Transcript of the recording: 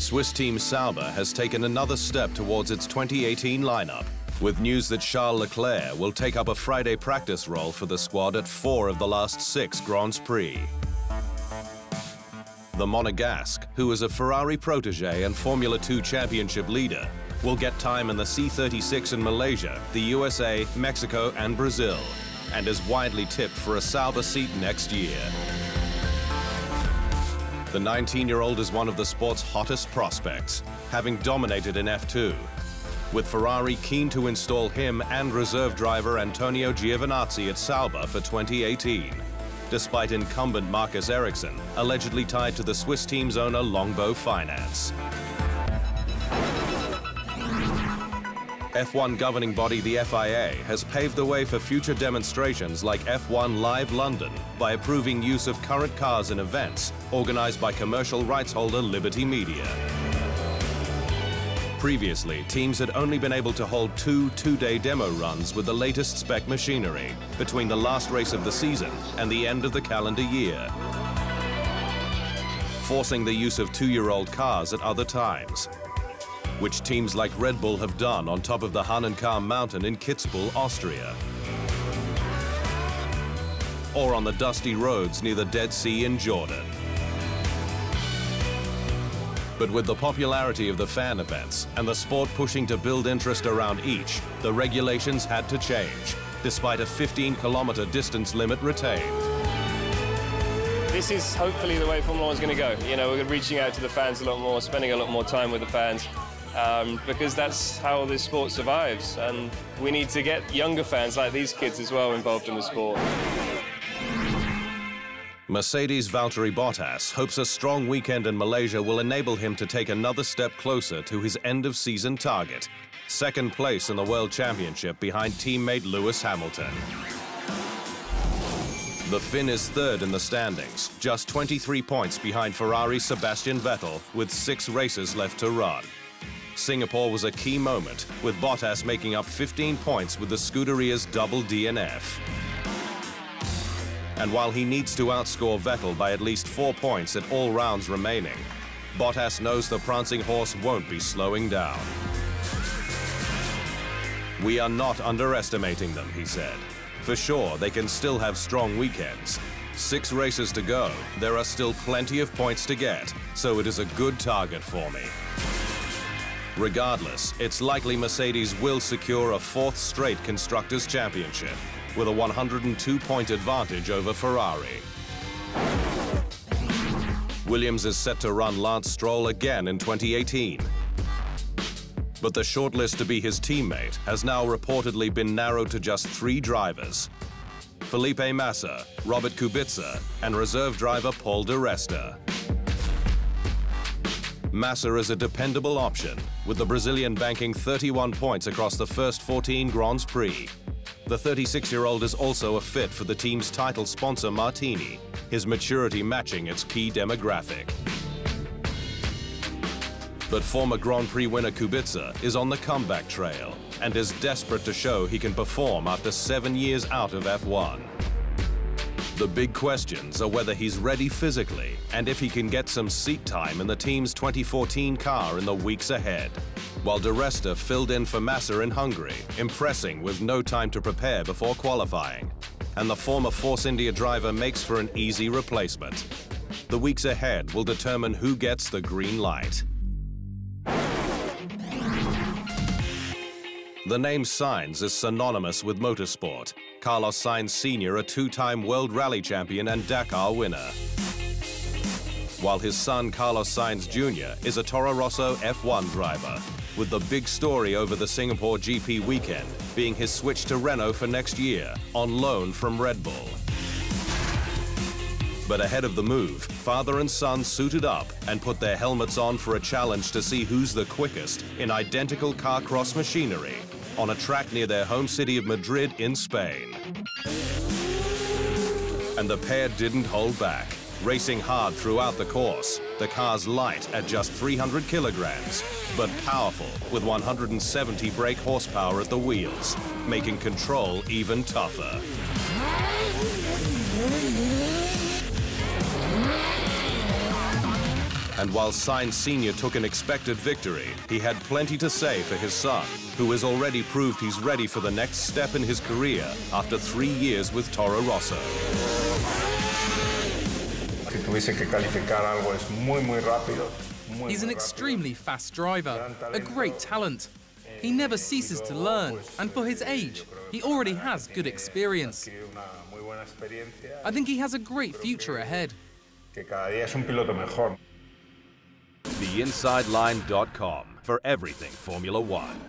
Swiss team Sauber has taken another step towards its 2018 lineup, with news that Charles Leclerc will take up a Friday practice role for the squad at 4 of the last 6 Grands Prix. The Monegasque, who is a Ferrari protege and Formula 2 championship leader, will get time in the C36 in Malaysia, the USA, Mexico and Brazil, and is widely tipped for a Sauber seat next year. The 19-year-old is one of the sport's hottest prospects, having dominated in F2, with Ferrari keen to install him and reserve driver Antonio Giovinazzi at Sauber for 2018, despite incumbent Marcus Ericsson allegedly tied to the Swiss team's owner Longbow Finance. F1 governing body the FIA has paved the way for future demonstrations like F1 Live London by approving use of current cars in events organized by commercial rights holder Liberty Media. Previously, teams had only been able to hold 2 two-day demo runs with the latest spec machinery between the last race of the season and the end of the calendar year, forcing the use of 2-year-old cars at other times, which teams like Red Bull have done on top of the Hahnenkamm mountain in Kitzbühel, Austria, or on the dusty roads near the Dead Sea in Jordan. But with the popularity of the fan events and the sport pushing to build interest around each, the regulations had to change, despite a 15-kilometer distance limit retained. This is hopefully the way Formula 1 is going to go. You know, we're reaching out to the fans a lot more, spending a lot more time with the fans, because that's how this sport survives. And we need to get younger fans like these kids as well involved in the sport. Mercedes' Valtteri Bottas hopes a strong weekend in Malaysia will enable him to take another step closer to his end-of-season target, 2nd place in the World Championship behind teammate Lewis Hamilton. The Finn is 3rd in the standings, just 23 points behind Ferrari's Sebastian Vettel, with 6 races left to run. Singapore was a key moment, with Bottas making up 15 points with the Scuderia's double DNF. And while he needs to outscore Vettel by at least 4 points at all rounds remaining, Bottas knows the prancing horse won't be slowing down. "We are not underestimating them," he said. "For sure, they can still have strong weekends. 6 races to go, there are still plenty of points to get, so it is a good target for me." Regardless, it's likely Mercedes will secure a 4th straight Constructors' Championship, with a 102-point advantage over Ferrari. Williams is set to run Lance Stroll again in 2018. But the shortlist to be his teammate has now reportedly been narrowed to just 3 drivers: Felipe Massa, Robert Kubica, and reserve driver Paul di Resta. Massa is a dependable option, with the Brazilian banking 31 points across the first 14 Grands Prix. The 36-year-old is also a fit for the team's title sponsor Martini, his maturity matching its key demographic. But former Grand Prix winner Kubica is on the comeback trail and is desperate to show he can perform after 7 years out of F1. The big questions are whether he's ready physically and if he can get some seat time in the team's 2014 car in the weeks ahead, while di Resta filled in for Massa in Hungary, impressing with no time to prepare before qualifying, and the former Force India driver makes for an easy replacement. The weeks ahead will determine who gets the green light. The name Sainz is synonymous with motorsport. Carlos Sainz Sr., a 2-time World Rally champion and Dakar winner, while his son Carlos Sainz Jr. is a Toro Rosso F1 driver, with the big story over the Singapore GP weekend being his switch to Renault for next year, on loan from Red Bull. But ahead of the move, father and son suited up and put their helmets on for a challenge to see who's the quickest in identical car cross machinery on a track near their home city of Madrid in Spain. And the pair didn't hold back, racing hard throughout the course. The car's light at just 300 kilograms, but powerful with 170 brake horsepower at the wheels, making control even tougher. And while Sainz Sr. took an expected victory, he had plenty to say for his son, who has already proved he's ready for the next step in his career after 3 years with Toro Rosso. He's an extremely fast driver, a great talent. He never ceases to learn, and for his age, he already has good experience. I think he has a great future ahead. TheInsideLine.com for everything Formula One.